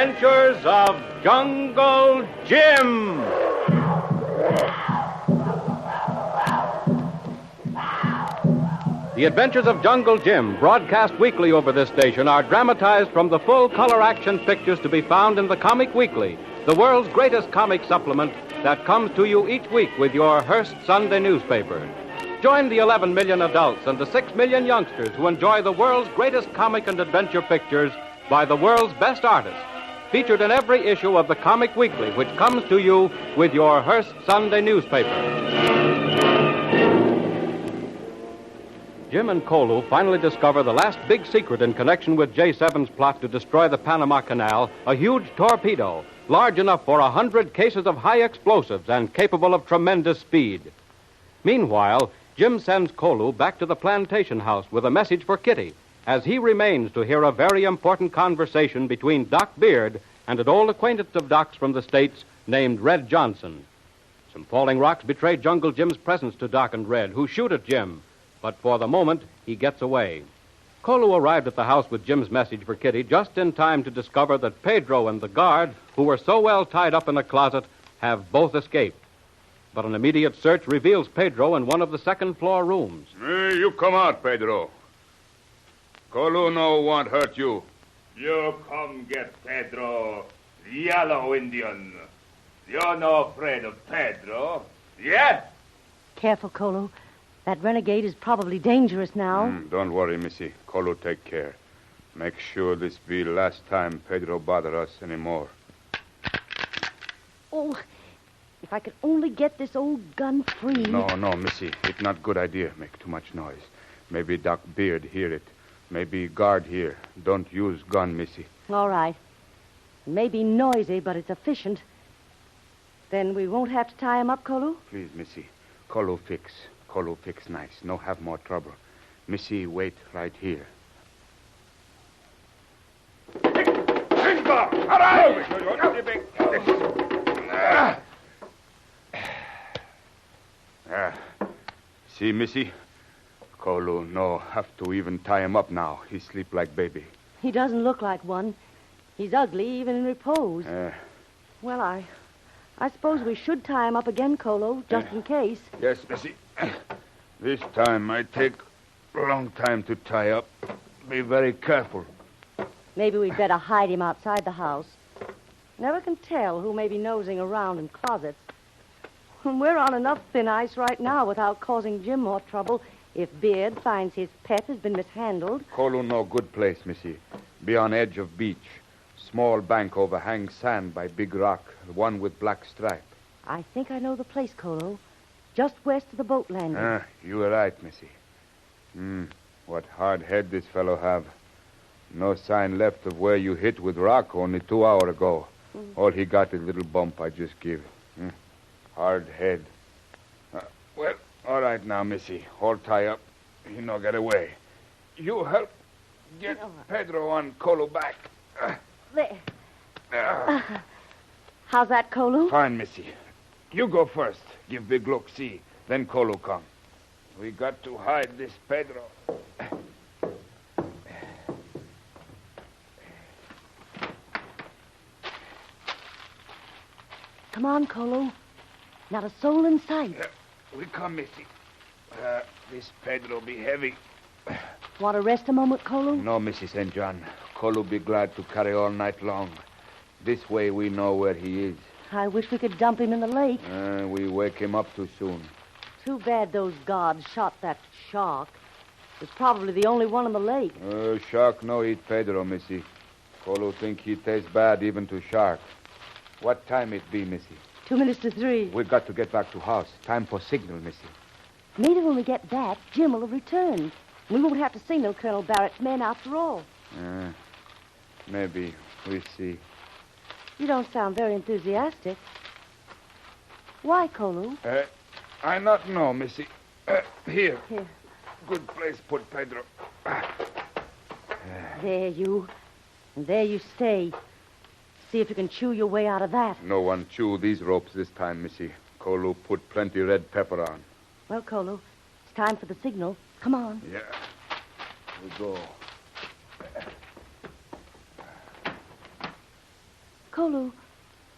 Adventures of Jungle Jim. The Adventures of Jungle Jim, broadcast weekly over this station, are dramatized from the full-color action pictures to be found in the Comic Weekly, the world's greatest comic supplement that comes to you each week with your Hearst Sunday newspaper. Join the 11 million adults and the 6 million youngsters who enjoy the world's greatest comic and adventure pictures by the world's best artists, featured in every issue of the Comic Weekly, which comes to you with your Hearst Sunday newspaper. Jim and Kolu finally discover the last big secret in connection with J7's plot to destroy the Panama Canal, a huge torpedo, large enough for 100 cases of high explosives and capable of tremendous speed. Meanwhile, Jim sends Kolu back to the plantation house with a message for Kitty, as he remains to hear a very important conversation between Doc Beard and an old acquaintance of Doc's from the States named Red Johnson. Some falling rocks betray Jungle Jim's presence to Doc and Red, who shoot at Jim, but for the moment, he gets away. Kolu arrived at the house with Jim's message for Kitty just in time to discover that Pedro and the guard, who were so well tied up in a closet, have both escaped. But an immediate search reveals Pedro in one of the second-floor rooms. Hey, you come out, Pedro. Kolu no won't hurt you. You come get Pedro, yellow Indian. You're no afraid of Pedro, yet? Careful, Kolu. That renegade is probably dangerous now. Don't worry, Missy. Kolu take care. Make sure this be last time Pedro bother us anymore. Oh, if I could only get this old gun free. No, Missy. It's not good idea. Make too much noise. Maybe Doc Beard hear it. Maybe guard here. Don't use gun, Missy. All right. It may be noisy, but it's efficient. Then we won't have to tie him up, Kolu? Please, Missy. Kolu fix nice. No have more trouble. Missy, wait right here. See, Missy? Kolu, no, have to even tie him up now. He sleep like baby. He doesn't look like one. He's ugly, even in repose. Well, I suppose we should tie him up again, Kolu, just in case. Yes, Missy. This time I take a long time to tie up. Be very careful. Maybe we'd better hide him outside the house. Never can tell who may be nosing around in closets. We're on enough thin ice right now without causing Jim more trouble if Beard finds his pet has been mishandled. Kolu no good place, Missy. Be on edge of beach. Small bank overhang sand by big rock. One with black stripe. I think I know the place, Kolu. Just west of the boat landing. You were right, Missy. What hard head this fellow have. No sign left of where you hit with rock only 2 hours ago. All he got is a little bump I just give. Hard head. Well, all right now, Missy. All tie up. He no get away. You help get Pedro on Kolu back. There. How's that, Kolu? Fine, Missy. You go first. Give big look, see. Then Kolu come. We got to hide this Pedro. Come on, Kolu. Not a soul in sight. We come, Missy. This Pedro be heavy. Want to rest a moment, Kolu? No, Mrs. St. John. Kolu be glad to carry all night long. This way we know where he is. I wish we could dump him in the lake. We wake him up too soon. Too bad those guards shot that shark. It's probably the only one in the lake. Shark no eat Pedro, Missy. Kolu think he tastes bad even to shark. What time it be, Missy? 2 minutes to 3. We got to get back to house. Time for signal, Missy. Maybe when we get back, Jim will have returned. We won't have to signal Colonel Barrett's men after all. Maybe. We see. You don't sound very enthusiastic. Why, Kolu? I not know, Missy. Here. Here. Good place put Pedro. There you stay. See if you can chew your way out of that. No one chew these ropes this time, Missy. Kolu put plenty red pepper on. Well, Kolu, it's time for the signal. Come on. Yeah. We go. Kolu,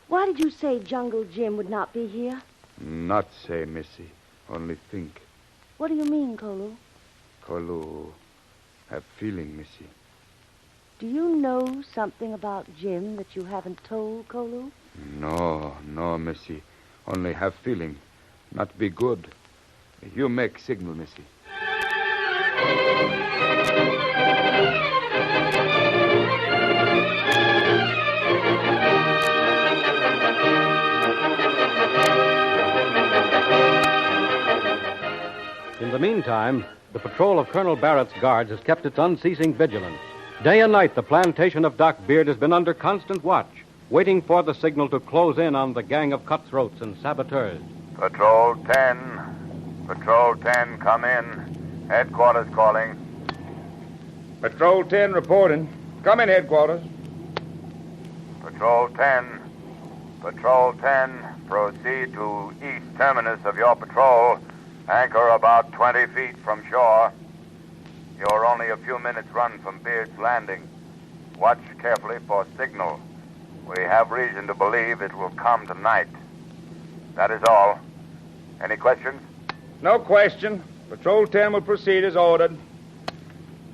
why did you say Jungle Jim would not be here? Not say, Missy. Only think. What do you mean, Kolu? Kolu, have feeling, Missy. Do you know something about Jim that you haven't told, Kolu? No, Missy. Only have feeling. Not be good. You make signal, Missy. In the meantime, the patrol of Colonel Barrett's guards has kept its unceasing vigilance. Day and night, the plantation of Doc Beard has been under constant watch, waiting for the signal to close in on the gang of cutthroats and saboteurs. Patrol 10. Patrol 10, come in. Headquarters calling. Patrol 10 reporting. Come in, headquarters. Patrol 10. Patrol 10, proceed to east terminus of your patrol. Anchor about 20 feet from shore. You're only a few minutes run from Beard's Landing. Watch carefully for signal. We have reason to believe it will come tonight. That is all. Any questions? No question. Patrol 10 will proceed as ordered.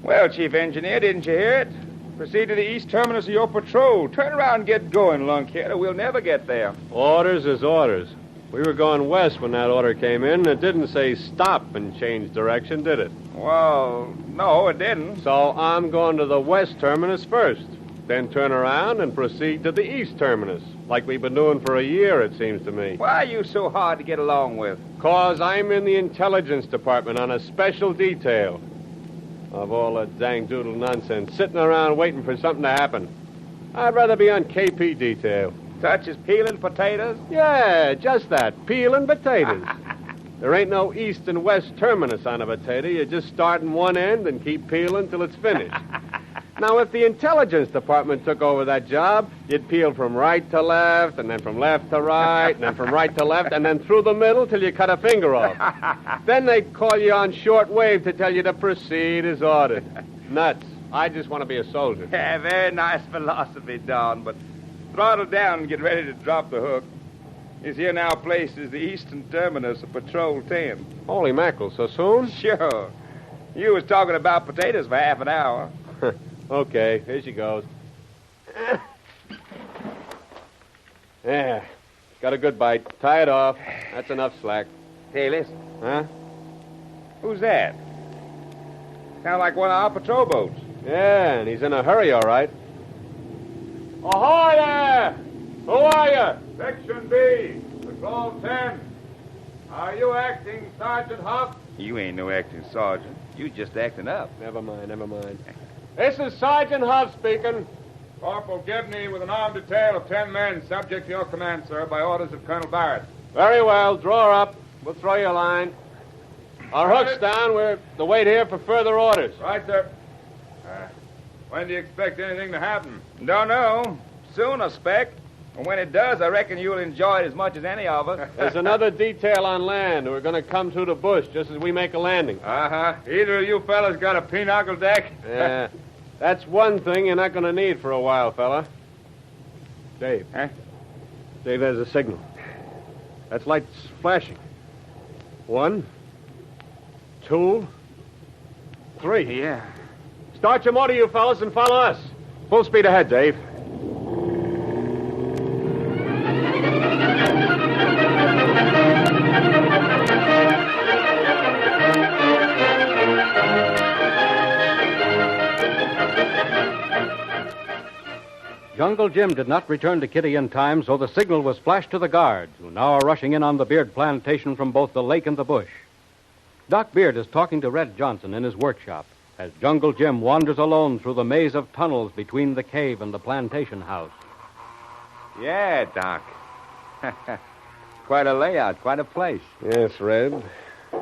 Well, Chief Engineer, didn't you hear it? Proceed to the east terminus of your patrol. Turn around and get going, lunkhead, or we'll never get there. Orders is orders. We were going west when that order came in. It didn't say stop and change direction, did it? Well, no, it didn't. So I'm going to the west terminus first, then turn around and proceed to the east terminus, like we've been doing for a year, it seems to me. Why are you so hard to get along with? 'Cause I'm in the intelligence department on a special detail. Of all that dang doodle nonsense, sitting around waiting for something to happen. I'd rather be on KP detail. Such as peeling potatoes? Yeah, just that, peeling potatoes. There ain't no east and west terminus on a potato. You just start in one end and keep peeling till it's finished. Now, if the intelligence department took over that job, you'd peel from right to left, and then from left to right, and then from right to left, and then through the middle till you cut a finger off. Then they'd call you on short wave to tell you to proceed as ordered. Nuts. I just want to be a soldier. Yeah, very nice philosophy, Don, but throttle down and get ready to drop the hook. This here now place is the eastern terminus of Patrol 10. Holy mackerel, so soon? Sure. You was talking about potatoes for half an hour. Okay, here she goes. Yeah, got a good bite. Tie it off. That's enough slack. Hey, listen. Huh? Who's that? Sound like one of our patrol boats. Yeah, and he's in a hurry, all right. Ahoy there! Who are you? Section B, Patrol 10. Are you acting Sergeant Huff? You ain't no acting sergeant. You just acting up. Never mind. This is Sergeant Huff speaking. Corporal Gibney with an armed detail of 10 men subject to your command, sir, by orders of Colonel Barrett. Very well. Draw up. We'll throw you a line. Our hook's down. We're to wait here for further orders. Right, sir. When do you expect anything to happen? Don't know. Soon, I expect. And when it does, I reckon you'll enjoy it as much as any of us. There's another detail on land. We're going to come through the bush just as we make a landing. Uh-huh. Either of you fellas got a pinochle deck? Yeah. That's one thing you're not going to need for a while, fella. Dave. Huh? Dave, there's a signal. That's lights flashing. 1, 2, 3. Yeah. Start your motor, you fellas, and follow us. Full speed ahead, Dave. Jungle Jim did not return to Kitty in time, so the signal was flashed to the guards, who now are rushing in on the Beard plantation from both the lake and the bush. Doc Beard is talking to Red Johnson in his workshop as Jungle Jim wanders alone through the maze of tunnels between the cave and the plantation house. Yeah, Doc. Quite a layout, quite a place. Yes, Red.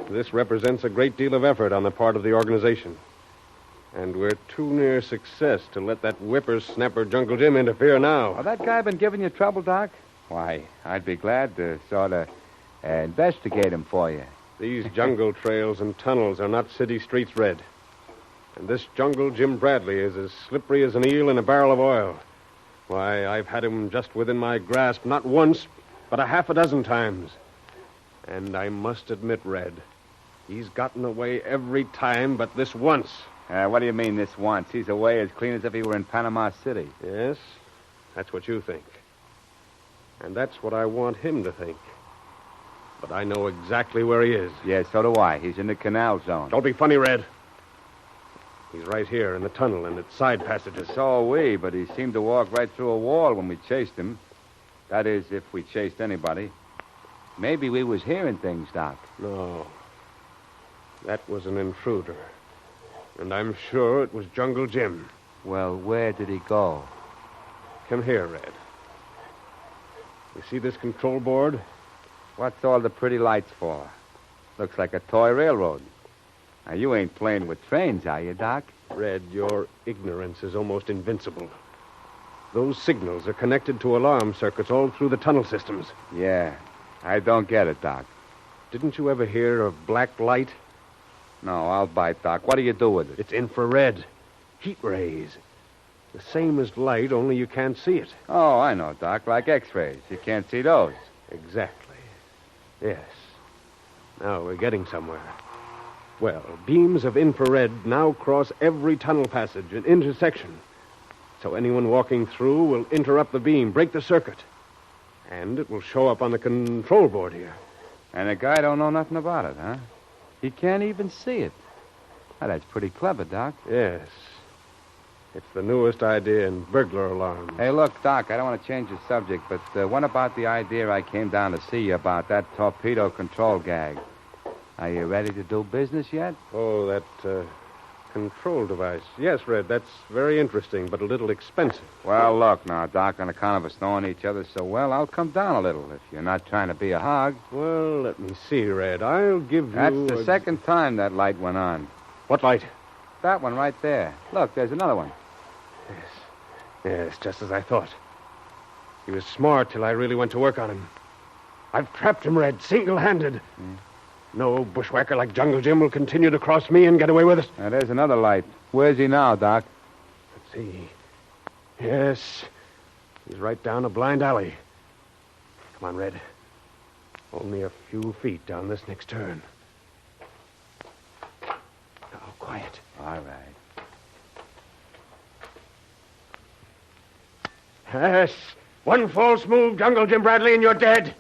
This represents a great deal of effort on the part of the organization. And we're too near success to let that whippersnapper Jungle Jim interfere now. Well, that guy been giving you trouble, Doc? Why, I'd be glad to sort of investigate him for you. These jungle trails and tunnels are not city streets, Red. And this Jungle Jim Bradley is as slippery as an eel in a barrel of oil. Why, I've had him just within my grasp, not once, but a half a dozen times. And I must admit, Red, he's gotten away every time but this once. What do you mean, this once? He's away as clean as if he were in Panama City. Yes, that's what you think. And that's what I want him to think. But I know exactly where he is. Yeah, so do I. He's in the canal zone. Don't be funny, Red. He's right here in the tunnel and its side passages. So are we, but he seemed to walk right through a wall when we chased him. That is, if we chased anybody. Maybe we was hearing things, Doc. No. That was an intruder. And I'm sure it was Jungle Jim. Well, where did he go? Come here, Red. You see this control board? What's all the pretty lights for? Looks like a toy railroad. Now, you ain't playing with trains, are you, Doc? Red, your ignorance is almost invincible. Those signals are connected to alarm circuits all through the tunnel systems. Yeah, I don't get it, Doc. Didn't you ever hear of black light? No, I'll bite, Doc. What do you do with it? It's infrared. Heat rays. The same as light, only you can't see it. Oh, I know, Doc. Like X-rays. You can't see those. Exactly. Yes. Now we're getting somewhere. Well, beams of infrared now cross every tunnel passage and intersection. So anyone walking through will interrupt the beam, break the circuit. And it will show up on the control board here. And the guy don't know nothing about it, huh? He can't even see it. Now, that's pretty clever, Doc. Yes. It's the newest idea in burglar alarms. Hey, look, Doc, I don't want to change the subject, but what about the idea I came down to see you about, that torpedo control gag? Are you ready to do business yet? Oh, that control device. Yes, Red, that's very interesting, but a little expensive. Well, look now, Doc, on account of us knowing each other so well, I'll come down a little if you're not trying to be a hog. Well, let me see, Red. I'll give you... That's the second time that light went on. What light? That one right there. Look, there's another one. Yes, just as I thought. He was smart till I really went to work on him. I've trapped him, Red, single-handed. No bushwhacker like Jungle Jim will continue to cross me and get away with it. Now, there's another light. Where's he now, Doc? Let's see. Yes. He's right down a blind alley. Come on, Red. Only a few feet down this next turn. Now, quiet. All right. Yes. One false move, Jungle Jim Bradley, and you're dead.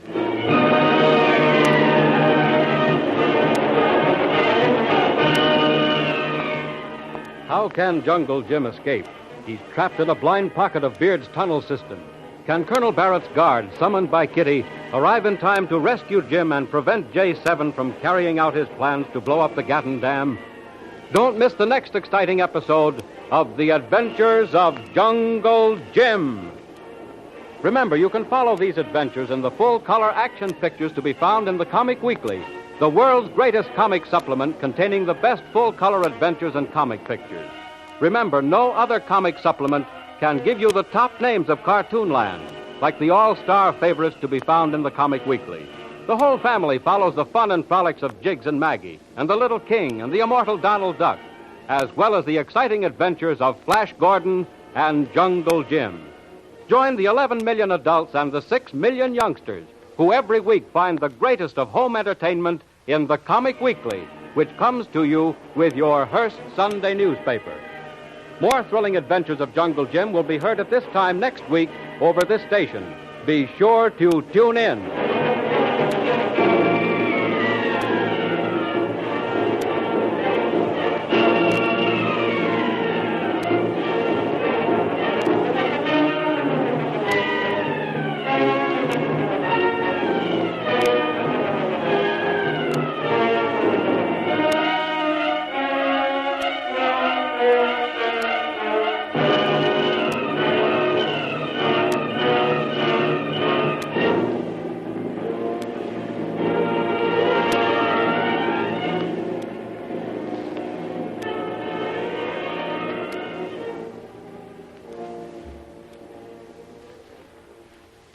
How can Jungle Jim escape? He's trapped in a blind pocket of Beard's tunnel system. Can Colonel Barrett's guard, summoned by Kitty, arrive in time to rescue Jim and prevent J7 from carrying out his plans to blow up the Gatton Dam? Don't miss the next exciting episode of The Adventures of Jungle Jim. Remember, you can follow these adventures in the full-color action pictures to be found in the Comic Weekly, the world's greatest comic supplement containing the best full-color adventures and comic pictures. Remember, no other comic supplement can give you the top names of Cartoonland, like the all-star favorites to be found in the Comic Weekly. The whole family follows the fun and frolics of Jiggs and Maggie, and the Little King, and the immortal Donald Duck, as well as the exciting adventures of Flash Gordon and Jungle Jim. Join the 11 million adults and the 6 million youngsters who every week find the greatest of home entertainment in the Comic Weekly, which comes to you with your Hearst Sunday newspaper. More thrilling adventures of Jungle Jim will be heard at this time next week over this station. Be sure to tune in.